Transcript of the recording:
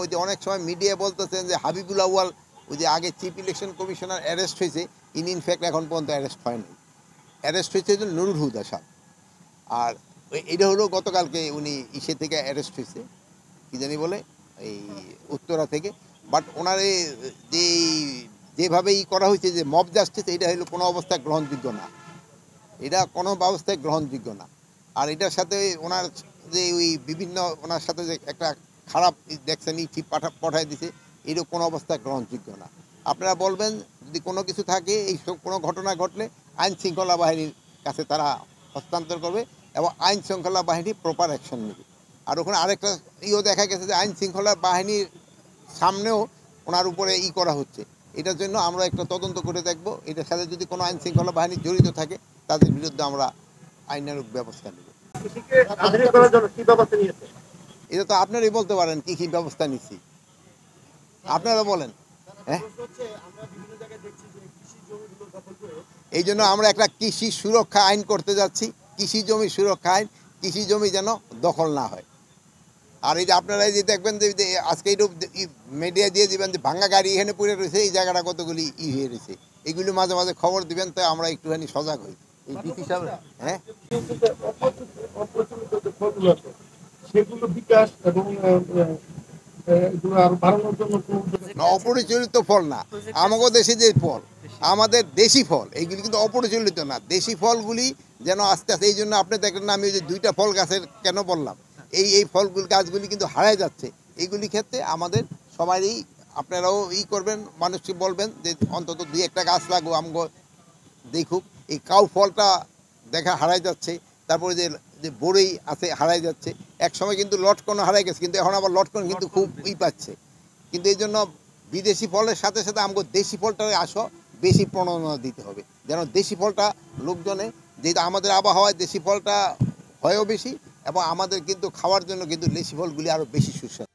ওই যে অনেক সময় মিডিয়া বলতেছেন যে হাবিবুল আউয়াল ওই যে আগে চিফ ইলেকশন কমিশনার অ্যারেস্ট হয়েছে, ইনফ্যাক্ট এখন পর্যন্ত অ্যারেস্ট হয়নি। অ্যারেস্ট হয়েছে যে নুরুল হুদা সাহেব। আর এটা হলো গতকালকে উনি ইসে থেকে অ্যারেস্ট হয়েছে, কি জানি বলে, এই উত্তরা থেকে। বাট ওনার যে যেভাবে করা হয়েছে যে মব জাস্টিস, এটা হলো কোনো অবস্থায় গ্রহণযোগ্য না। এটা কোনো ব্যবস্থায় গ্রহণযোগ্য না। আর এটার সাথে ওনার যে ওই বিভিন্ন ওনার সাথে যে একটা খারাপ দেখছেন চিঠি পাঠায় দিছে, এরও কোনো অবস্থায় গ্রহণযোগ্য না। আপনারা বলবেন যদি কোনো কিছু থাকে, এই সব কোনো ঘটনা ঘটলে আইন শৃঙ্খলা বাহিনীর কাছে তারা হস্তান্তর করবে এবং আইন শৃঙ্খলা বাহিনী প্রপার অ্যাকশন নেবে। আর ওখানে আরেকটা দেখা গেছে যে আইন শৃঙ্খলা বাহিনীর সামনেও ওনার উপরে করা হচ্ছে। এটার জন্য আমরা একটা তদন্ত করে দেখব, এটার সাথে যদি কোনো আইন শৃঙ্খলা বাহিনী জড়িত থাকে তাদের বিরুদ্ধে আমরা আইনানুগ ব্যবস্থা নেব। এটা তো আপনারাই বলতে পারেন কি কি ব্যবস্থা নিচ্ছি, আপনারা বলেন। হ্যাঁ, এই জন্য আমরা একটা কৃষি সুরক্ষা আইন করতে যাচ্ছি, কৃষি জমি সুরক্ষা আইন, কৃষি জমি যেন দখল না হয়। আর এই যে আপনারা যে দেখবেন যে আজকে এইটু মিডিয়া দিয়ে দিবেন যে ভাঙ্গা গাড়ি এখানে পড়ে রয়েছে, এই জায়গাটা কতগুলি হয়ে রয়েছে, এগুলি মাঝে মাঝে খবর দিবেন, তো আমরা একটুখানি সজাগ হই। এই ডিসি সাহেব, হ্যাঁ, সেগুলো বিকাশ এবং অপরিচালিত ফল না, আমাদের দেশে যে ফল, আমাদের দেশি ফল, এইগুলি কিন্তু অপরিচালিত না। দেশি ফলগুলি যেন আস্তে আস্তে, এই জন্য আপনি দেখলেন না আমি ওই যে 2টা ফল গাছের কেন বললাম, এই ফলগুলি গাছগুলি কিন্তু হারায় যাচ্ছে। এইগুলি ক্ষেত্রে আমাদের সবারই, আপনারাও করবেন, মানুষকে বলবেন যে অন্তত 2-1টা গাছ লাগো, আমগো দেখুক। এই কাউ ফলটা দেখা হারায় যাচ্ছে, তারপরে যে যে বড়ই আছে হারাই যাচ্ছে। এক সময় কিন্তু লটকন হারাই গেছে, কিন্তু এখন আবার লটকন কিন্তু খুব পাচ্ছে। কিন্তু এই জন্য বিদেশি ফলের সাথে সাথে আমাকে দেশি ফলটারে বেশি প্রণোদনা দিতে হবে, যেন দেশি ফলটা লোকজনে, যেটা আমাদের আবহাওয়ায় দেশি ফলটা হয়ও বেশি এবং আমাদের কিন্তু খাওয়ার জন্য কিন্তু দেশি ফলগুলি আরও বেশি সুস্বাদু।